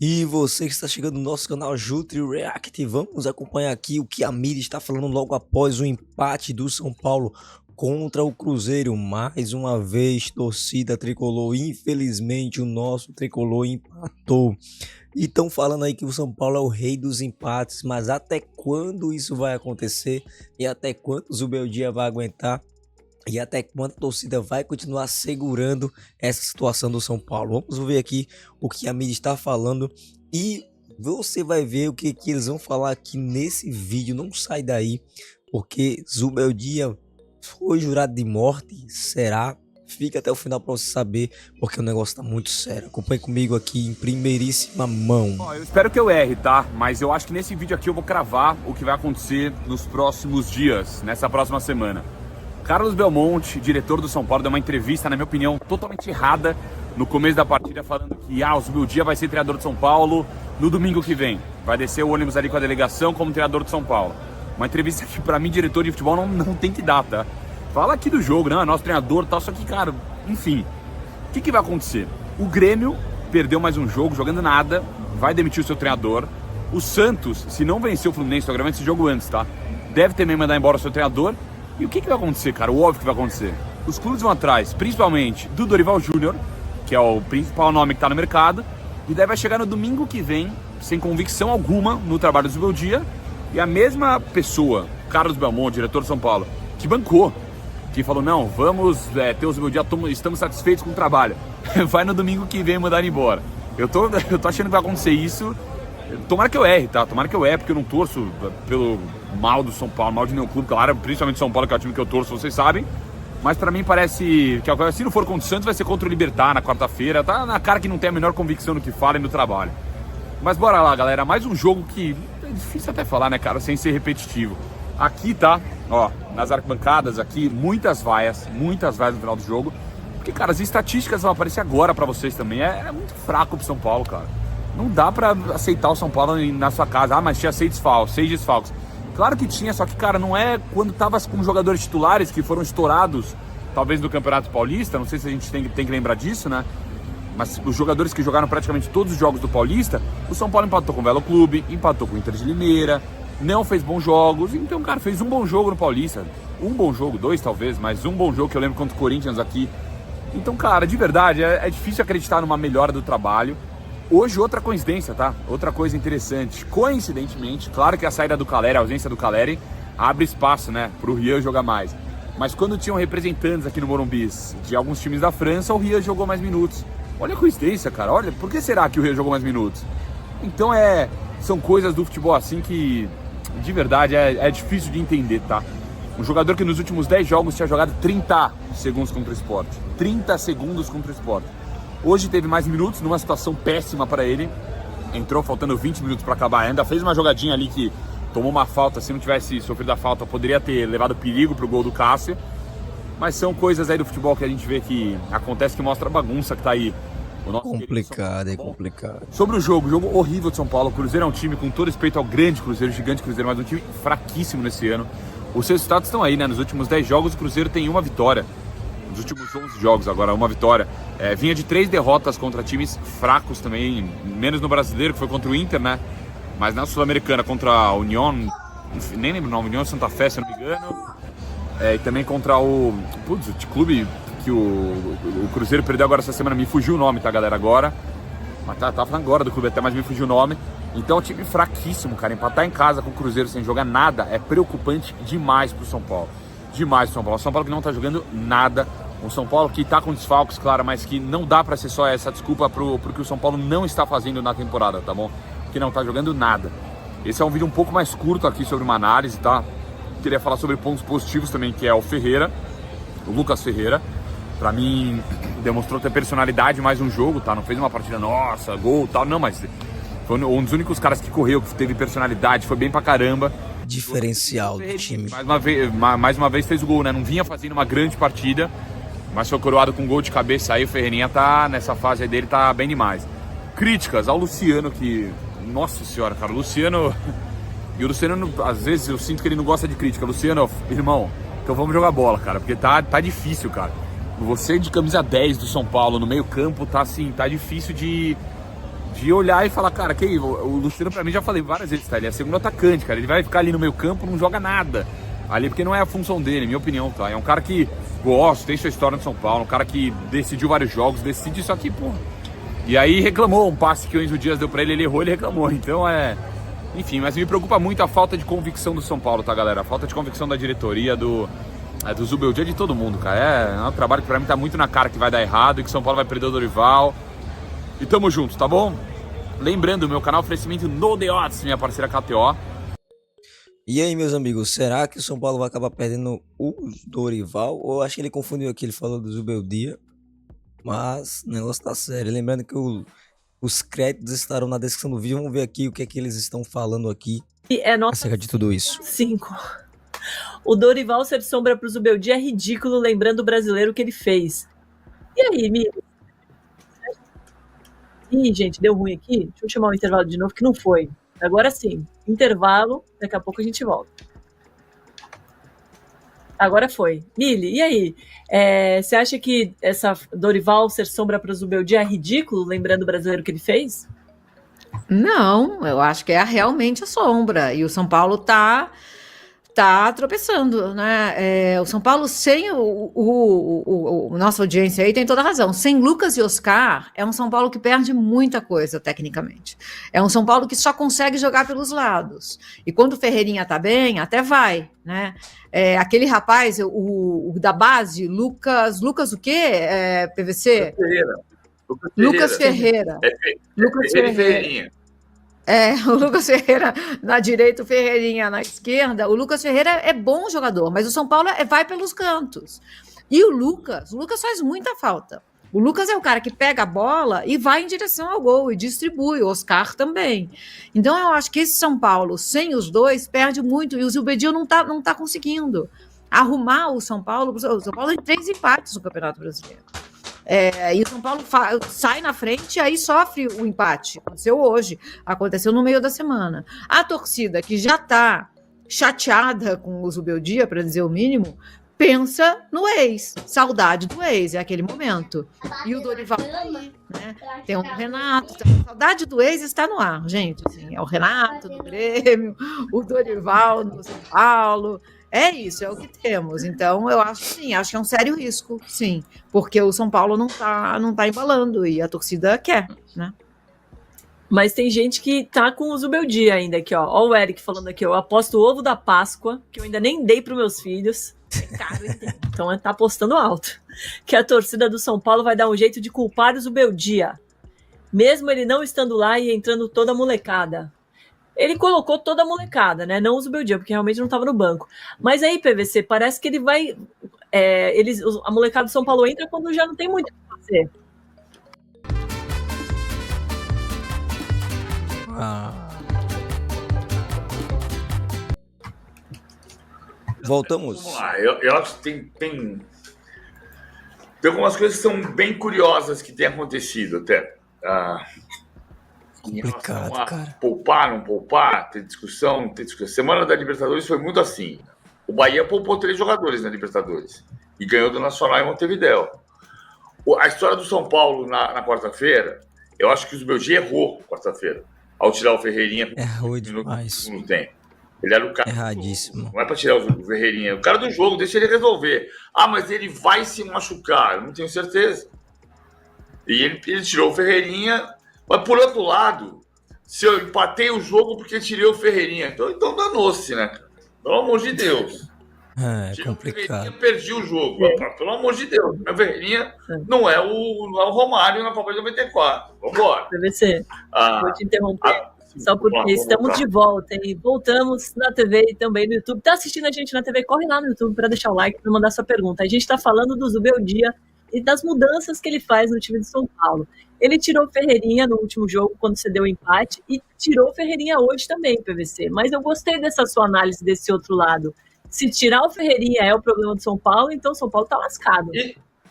E você que está chegando no nosso canal Jutri React, vamos acompanhar aqui o que a mídia está falando logo após o empate do São Paulo contra o Cruzeiro. Mais uma vez, torcida tricolor, infelizmente o nosso tricolor empatou. E estão falando aí que o São Paulo é o rei dos empates, mas até quando isso vai acontecer? E até quando o Zubeldia vai aguentar? E até quando a torcida vai continuar segurando essa situação do São Paulo? Vamos ver aqui o que a mídia está falando e você vai ver o que eles vão falar aqui nesse vídeo. Não sai daí, porque Zubeldia foi jurado de morte, será? Fica até o final para você saber, porque o negócio está muito sério. Acompanhe comigo aqui em primeiríssima mão. Eu espero que eu erre, tá? Mas eu acho que nesse vídeo aqui eu vou cravar o que vai acontecer nos próximos dias, nessa próxima semana. Carlos Belmonte, diretor do São Paulo, deu uma entrevista, na minha opinião, totalmente errada no começo da partida, falando que o Zubeldia vai ser treinador de São Paulo no domingo que vem. Vai descer o ônibus ali com a delegação como treinador de São Paulo. Uma entrevista que, pra mim, diretor de futebol não tem que dar, tá? Fala aqui do jogo, não, é nosso treinador e tal, só que, cara, enfim. O que vai acontecer? O Grêmio perdeu mais um jogo, jogando nada, vai demitir o seu treinador. O Santos, se não vencer o Fluminense, tô gravando esse jogo antes, tá? Deve também mandar embora o seu treinador. E o que vai acontecer, cara? O óbvio que vai acontecer. Os clubes vão atrás, principalmente do Dorival Júnior, que é o principal nome que tá no mercado, e daí vai chegar no domingo que vem, sem convicção alguma no trabalho do Zubeldia, e a mesma pessoa, Carlos Belmonte, diretor de São Paulo, que bancou, que falou, não, vamos ter o Zubeldia, estamos satisfeitos com o trabalho, vai no domingo que vem mandar ele embora. Eu tô achando que vai acontecer isso. Tomara que eu erre, tá? Tomara que eu erre, porque eu não torço pelo mal do São Paulo, mal de nenhum clube, claro, principalmente São Paulo, que é o time que eu torço, vocês sabem. Mas pra mim parece que se não for contra o Santos, vai ser contra o Libertad na quarta-feira. Tá na cara que não tem a menor convicção no que fala e no trabalho. Mas bora lá, galera. Mais um jogo que é difícil até falar, né, cara, sem ser repetitivo. Aqui, tá? Ó, nas arquibancadas aqui, muitas vaias no final do jogo. Porque, cara, as estatísticas vão aparecer agora pra vocês também. É muito fraco pro São Paulo, cara. Não dá pra aceitar o São Paulo na sua casa. Ah, mas tinha 6 desfalques. Claro que tinha, só que, cara, não é quando tava com jogadores titulares que foram estourados, talvez no Campeonato Paulista, não sei se a gente tem que lembrar disso, né? Mas os jogadores que jogaram praticamente todos os jogos do Paulista, o São Paulo empatou com o Velo Clube, empatou com o Inter de Limeira, não fez bons jogos. Então, cara, fez um bom jogo no Paulista. Um bom jogo, 2 talvez, mas um bom jogo que eu lembro contra o Corinthians aqui. Então, cara, de verdade, é difícil acreditar numa melhora do trabalho. Hoje, outra coincidência, tá? Outra coisa interessante. Coincidentemente, claro que a saída do Caleri, a ausência do Caleri, abre espaço, né, pro Rian jogar mais. Mas quando tinham representantes aqui no Morumbi de alguns times da França, o Rian jogou mais minutos. Olha a coincidência, cara. Olha, por que será que o Rian jogou mais minutos? Então, são coisas do futebol assim que, de verdade, é difícil de entender, tá? Um jogador que nos últimos 10 jogos tinha jogado 30 segundos contra o Sport. 30 segundos contra o Sport. Hoje teve mais minutos, numa situação péssima para ele. Entrou faltando 20 minutos para acabar. Ainda fez uma jogadinha ali que tomou uma falta. Se não tivesse sofrido a falta, poderia ter levado perigo pro gol do Cássio. Mas são coisas aí do futebol que a gente vê que acontece, que mostra a bagunça que tá aí. Complicado, é complicado. Sobre o jogo horrível de São Paulo. O Cruzeiro é um time, com todo respeito ao grande Cruzeiro, gigante Cruzeiro, mas um time fraquíssimo nesse ano. Os resultados estão aí, né? Nos últimos 10 jogos, o Cruzeiro tem uma vitória. Nos últimos 11 jogos agora, uma vitória. Vinha de 3 derrotas contra times fracos também, menos no Brasileiro, que foi contra o Inter, né? Mas na Sul-Americana, contra a União, nem lembro o nome, União Santa Fé, se eu não me engano. E também contra o clube que o Cruzeiro perdeu agora essa semana, me fugiu o nome, tá, galera, agora. Mas tá falando agora do clube até, mas me fugiu o nome. Então é um time fraquíssimo, cara. Empatar em casa com o Cruzeiro sem jogar nada é preocupante demais pro São Paulo. Demais pro São Paulo. O São Paulo que não tá jogando nada. Um São Paulo que tá com desfalques, claro, mas que não dá pra ser só essa desculpa pro que o São Paulo não está fazendo na temporada, tá bom? Que não tá jogando nada. Esse é um vídeo um pouco mais curto aqui sobre uma análise, tá? Queria falar sobre pontos positivos também, que é o Ferreira, o Lucas Ferreira. Pra mim, demonstrou ter personalidade mais um jogo, tá? Não fez uma partida, nossa, gol e tal, não, mas foi um dos únicos caras que correu, que teve personalidade, foi bem pra caramba. Diferencial do time. Mais uma vez fez o gol, né? Não vinha fazendo uma grande partida, mas foi coroado com um gol de cabeça aí. O Ferreirinha tá nessa fase aí dele, tá bem demais. Críticas ao Luciano, que... Nossa senhora, cara, o Luciano... E o Luciano, às vezes, eu sinto que ele não gosta de crítica. Luciano, irmão, então vamos jogar bola, cara, porque tá difícil, cara. Você de camisa 10 do São Paulo no meio campo, tá assim, tá difícil de de olhar e falar, cara, o Luciano pra mim, já falei várias vezes, tá? Ele é segundo atacante, cara. Ele vai ficar ali no meio campo, não joga nada. Ali, porque não é a função dele, minha opinião, tá? É um cara que gosta, tem sua história no São Paulo, um cara que decidiu vários jogos, decide isso aqui, pô. E aí reclamou um passe que o Enzo Dias deu pra ele errou, ele reclamou. Então enfim, mas me preocupa muito a falta de convicção do São Paulo, tá, galera? A falta de convicção da diretoria, do Zubeldia, de todo mundo, cara. É um trabalho que pra mim tá muito na cara que vai dar errado e que o São Paulo vai perder o Dorival. E tamo junto, tá bom? Lembrando, meu canal oferecimento no The Odds, minha parceira KTO. E aí, meus amigos, será que o São Paulo vai acabar perdendo o Dorival? Ou acho que ele confundiu aqui, ele falou do Zubeldia. Mas o negócio tá sério. Lembrando que os créditos estarão na descrição do vídeo. Vamos ver aqui o que é que eles estão falando aqui acerca de tudo isso. 5. O Dorival ser sombra pro Zubeldia é ridículo, lembrando o brasileiro que ele fez. E aí, Miri? Ih, gente, deu ruim aqui. Deixa eu chamar o intervalo de novo, que não foi. Agora sim. Intervalo, daqui a pouco a gente volta. Agora foi. Mili, e aí? Você acha que essa Dorival ser sombra para o Zubeldia é ridículo, lembrando o brasileiro que ele fez? Não, eu acho que é realmente a sombra. E o São Paulo tá tropeçando, né? O São Paulo sem nossa audiência aí tem toda a razão. Sem Lucas e Oscar, é um São Paulo que perde muita coisa tecnicamente. É um São Paulo que só consegue jogar pelos lados. E quando o Ferreirinha tá bem, até vai, né? Aquele rapaz, o da base, Lucas o quê? PVC? Lucas Ferreira. Lucas Ferreira. O Lucas Ferreira na direita, o Ferreirinha na esquerda. O Lucas Ferreira é bom jogador, mas o São Paulo vai pelos cantos. E o Lucas faz muita falta. O Lucas é o cara que pega a bola e vai em direção ao gol e distribui, o Oscar também. Então eu acho que esse São Paulo, sem os dois, perde muito, e o Zubeldia não tá conseguindo arrumar o São Paulo. O São Paulo tem 3 empates no Campeonato Brasileiro. E o São Paulo sai na frente e aí sofre o empate. Aconteceu hoje, aconteceu no meio da semana. A torcida, que já está chateada com o Zubeldia, para dizer o mínimo, pensa no ex. Saudade do ex, é aquele momento. E o Dorival tá aí, né? Tem o Renato. A saudade do ex está no ar, gente. Assim, é o Renato no Grêmio, o Dorival no São Paulo. É isso, é o que temos. Então, eu acho que é um sério risco, sim. Porque o São Paulo não tá embalando e a torcida quer, né? Mas tem gente que tá com o Zubeldia ainda aqui, ó. Ó o Eric falando aqui, eu aposto o ovo da Páscoa, que eu ainda nem dei pros meus filhos. É caro, então tá apostando alto. Que a torcida do São Paulo vai dar um jeito de culpar o Zubeldia. Mesmo ele não estando lá e entrando toda a molecada. Ele colocou toda a molecada, né? Não o Zubeldia, porque realmente não estava no banco. Mas aí, PVC, parece que ele vai... a molecada do São Paulo entra quando já não tem muito o que fazer. Voltamos. Vamos lá, eu acho que tem algumas coisas que são bem curiosas que têm acontecido até. Complicado, cara. Poupar, não poupar, ter discussão, não ter discussão. Semana da Libertadores foi muito assim. O Bahia poupou 3 jogadores na Libertadores e ganhou do Nacional em Montevidéu. A história do São Paulo na quarta-feira, eu acho que o Zubeldia errou quarta-feira, ao tirar o Ferreirinha no segundo tempo. Ele era o cara. Erradíssimo. Não é para tirar o Ferreirinha. O cara do jogo, deixa ele resolver. Mas ele vai se machucar, eu não tenho certeza. E ele tirou o Ferreirinha. Mas, por outro lado, se eu empatei o jogo porque tirei o Ferreirinha, então danou-se, né? Pelo amor de Deus. É complicado. Perdi o jogo. Pelo amor de Deus. O Ferreirinha não é o Romário na Copa de 94. Vambora. PVC, vou te interromper. Só porque estamos de volta, hein? Voltamos na TV e também no YouTube. Tá assistindo a gente na TV? Corre lá no YouTube para deixar o like, para mandar sua pergunta. A gente está falando do Zubeldia e das mudanças que ele faz no time de São Paulo. Ele tirou o Ferreirinha no último jogo, quando cedeu o empate, e tirou o Ferreirinha hoje também, PVC. Mas eu gostei dessa sua análise desse outro lado. Se tirar o Ferreirinha é o problema do São Paulo, então o São Paulo tá lascado.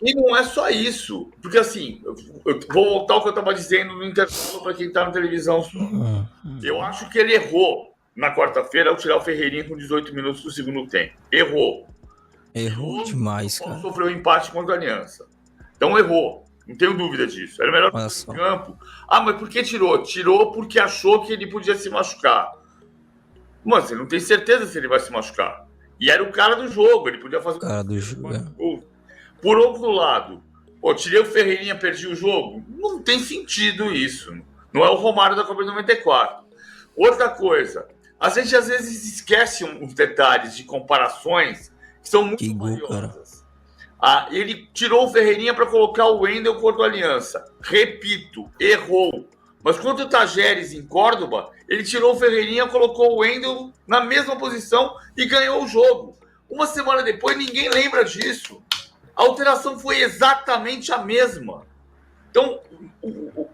E não é só isso. Porque assim, eu vou voltar ao que eu estava dizendo no intervalo para quem está na televisão. Eu acho que ele errou na quarta-feira ao tirar o Ferreirinha com 18 minutos do segundo tempo. Errou Demais, cara. Sofreu um empate contra a Aliança. Então errou. Não tenho dúvida disso. Era o melhor Olha jogador só. em campo. Ah, mas por que tirou? Tirou porque achou que ele podia se machucar. Mano, você não tem certeza se ele vai se machucar. E era o cara do jogo, ele podia fazer... Cara do jogo. Por outro lado, pô, tirei o Ferreirinha, perdi o jogo. Não tem sentido isso. Não é o Romário da Copa de 94. Outra coisa, a gente às vezes esquece uns detalhes de comparações que são muito Que gol, valiosas. Ele tirou o Ferreirinha para colocar o Wendel contra o Aliança. Repito, errou. Mas contra o Tajeres em Córdoba, ele tirou o Ferreirinha, colocou o Wendel na mesma posição e ganhou o jogo. Uma semana depois, ninguém lembra disso. A alteração foi exatamente a mesma. Então,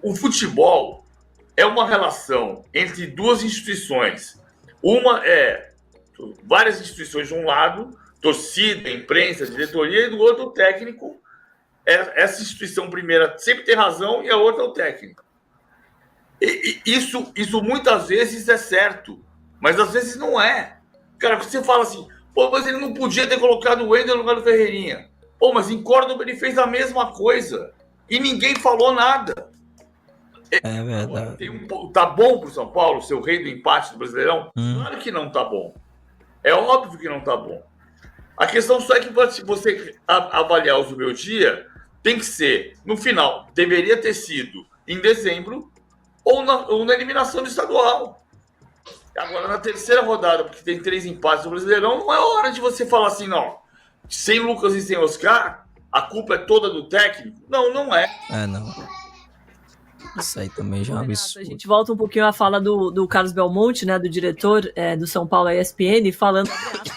o futebol é uma relação entre duas instituições. Uma é várias instituições de um lado, torcida, imprensa, diretoria, e do outro o técnico. Essa instituição primeira sempre tem razão e a outra é o técnico. Isso muitas vezes é certo, mas às vezes não é. Cara, você fala assim, pô, mas ele não podia ter colocado o Wendel no lugar do Ferreirinha. Pô, mas em Córdoba ele fez a mesma coisa e ninguém falou nada. É verdade. Tá bom pro São Paulo ser o rei do empate do Brasileirão? Claro que não tá bom. É óbvio que não tá bom. A questão só é que você avaliar o meu dia tem que ser, no final, deveria ter sido em dezembro ou na eliminação do estadual. Agora, na terceira rodada, porque tem 3 empates no Brasileirão, não é hora de você falar assim, não, sem Lucas e sem Oscar, a culpa é toda do técnico. Não, não é. Não. Isso aí também já é um Renato, absurdo. a gente volta um pouquinho à fala do Carlos Belmonte, né, do diretor do São Paulo ESPN, falando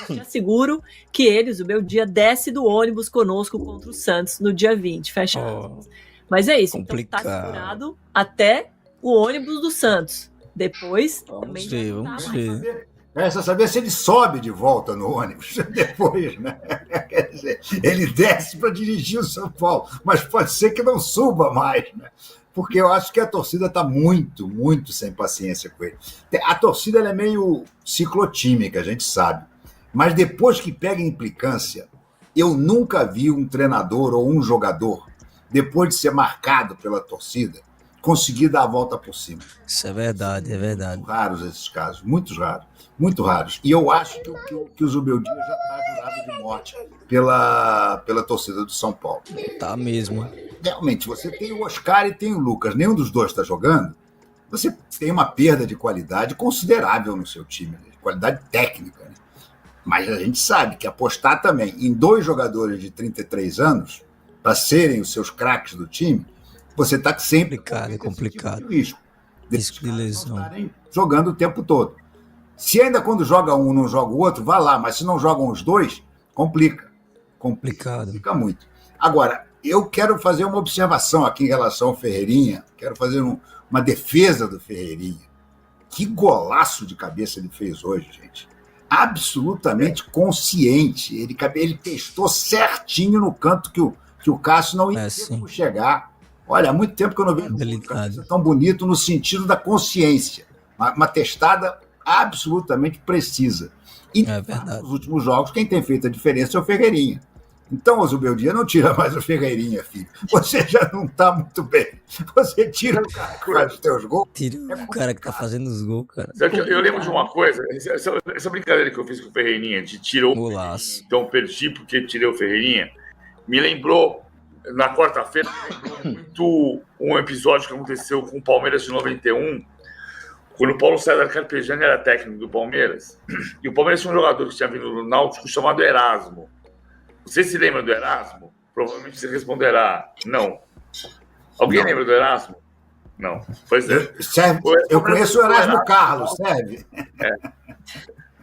que já seguro que ele, o Zubeldia, desce do ônibus conosco contra o Santos no dia 20, fecha aspas. Mas é isso, complicado. então tá segurado até o ônibus do Santos. Depois, Vamos também ver, não tá vamos mais. ver. Resta saber se ele sobe de volta no ônibus depois, né? Quer dizer, ele desce para dirigir o São Paulo, mas pode ser que não suba mais, né? Porque eu acho que a torcida está muito, muito sem paciência com ele. A torcida ela é meio ciclotímica, a gente sabe. Mas depois que pega implicância, eu nunca vi um treinador ou um jogador, depois de ser marcado pela torcida, conseguir dar a volta por cima. Isso é verdade, é verdade. Muito raros esses casos, muito raros. E eu acho que o Zubeldia já está jurado de morte pela torcida do São Paulo. Tá mesmo. Realmente, você tem o Oscar e tem o Lucas, nenhum dos dois está jogando, você tem uma perda de qualidade considerável no seu time, né? De qualidade técnica. Né? Mas a gente sabe que apostar também em 2 jogadores de 33 anos para serem os seus craques do time, você está sempre complicado. Tipo de risco De lesão. estarem jogando o tempo todo. Se ainda quando joga um não joga o outro, vá lá, mas se não jogam os dois, complica. Complicado. Complica muito. Agora, eu quero fazer uma observação aqui em relação ao Ferreirinha, quero fazer uma defesa do Ferreirinha. Que golaço de cabeça ele fez hoje, gente. Absolutamente consciente. Ele testou certinho no canto que o Cássio não ia chegar. Olha, há muito tempo que eu não vejo um cabeça tão bonito no sentido da consciência. Uma testada absolutamente precisa. E nos últimos jogos, quem tem feito a diferença é o Ferreirinha. Então, o Zubeldia não tira mais o Ferreirinha, filho. Você já não está muito bem. Você tira o cara que faz os teus gols. Tira o cara que tá fazendo os gols, cara. Eu lembro de uma coisa, essa brincadeira que eu fiz com o Ferreirinha, de tirou o Ferreirinha, então perdi porque tirei o Ferreirinha, me lembrou, na quarta-feira, muito um episódio que aconteceu com o Palmeiras de 91, quando o Paulo César Carpegiani era técnico do Palmeiras, e o Palmeiras tinha um jogador que tinha vindo do Náutico chamado Erasmo. Você se lembra do Erasmo? Provavelmente você responderá, não. Alguém lembra do Erasmo? Não. Pois é. Eu conheço o Erasmo Carlos, serve?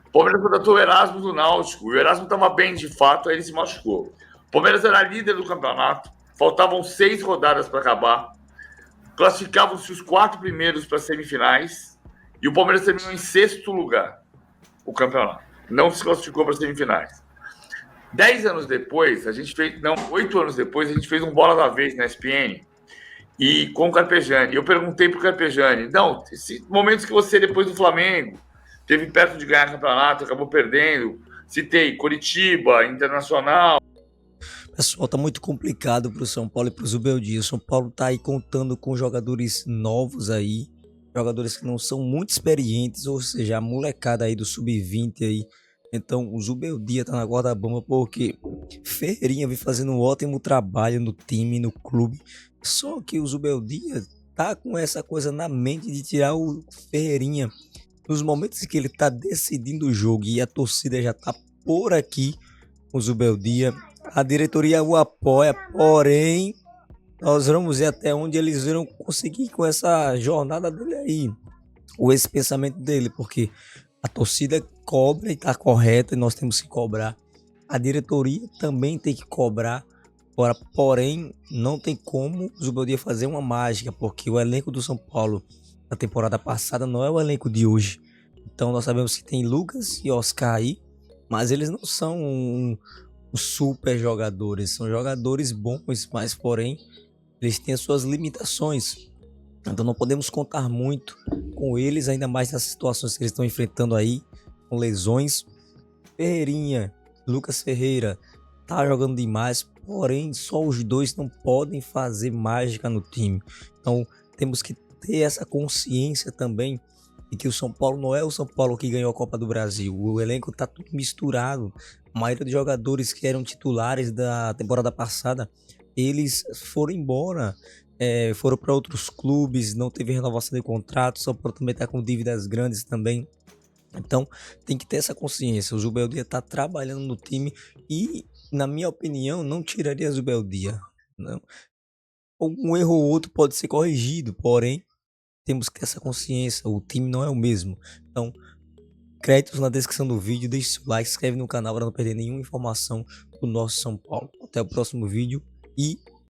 O Palmeiras contratou o Erasmo do Náutico, e o Erasmo estava bem de fato, aí ele se machucou. O Palmeiras era líder do campeonato, faltavam 6 rodadas para acabar, classificavam-se os 4 primeiros para as semifinais, e o Palmeiras terminou em 6º lugar o campeonato. Não se classificou para as semifinais. 10 anos depois, 8 anos depois, a gente fez um Bola da Vez na ESPN e com o Carpegiani. Eu perguntei pro Carpegiani, momentos que você, depois do Flamengo, teve perto de ganhar campeonato, acabou perdendo. Citei Coritiba, Internacional. Pessoal, tá muito complicado pro São Paulo e pro Zubeldia. O São Paulo tá aí contando com jogadores novos aí, jogadores que não são muito experientes, ou seja, a molecada aí do sub-20 aí. Então o Zubeldia tá na corda bamba porque Ferreirinha vem fazendo um ótimo trabalho no time, no clube. Só que o Zubeldia tá com essa coisa na mente de tirar o Ferreirinha nos momentos em que ele tá decidindo o jogo e a torcida já tá por aqui. O Zubeldia, a diretoria o apoia, porém nós vamos ver até onde eles irão conseguir com essa jornada dele aí, ou esse pensamento dele, porque a torcida cobra e tá correta e nós temos que cobrar. A diretoria também tem que cobrar. Ora, porém, não tem como o Zubeldia fazer uma mágica, porque o elenco do São Paulo na temporada passada não é o elenco de hoje. Então nós sabemos que tem Lucas e Oscar aí, mas eles não são super jogadores, são jogadores bons, mas porém eles têm as suas limitações. Então não podemos contar muito com eles, ainda mais nas situações que eles estão enfrentando aí, com lesões. Ferreirinha, Lucas Ferreira, tá jogando demais, porém só os dois não podem fazer mágica no time. Então temos que ter essa consciência também de que o São Paulo não é o São Paulo que ganhou a Copa do Brasil. O elenco tá tudo misturado. A maioria dos jogadores que eram titulares da temporada passada, eles foram embora, foram para outros clubes, não teve renovação de contrato, São Paulo também tá com dívidas grandes também. Então tem que ter essa consciência. O Zubeldia tá trabalhando no time e, na minha opinião, não tiraria o Zubeldia. Não. Um erro ou outro pode ser corrigido, porém temos que ter essa consciência. O time não é o mesmo. Então, créditos na descrição do vídeo, deixe seu like, se inscreve no canal para não perder nenhuma informação do nosso São Paulo. Até o próximo vídeo e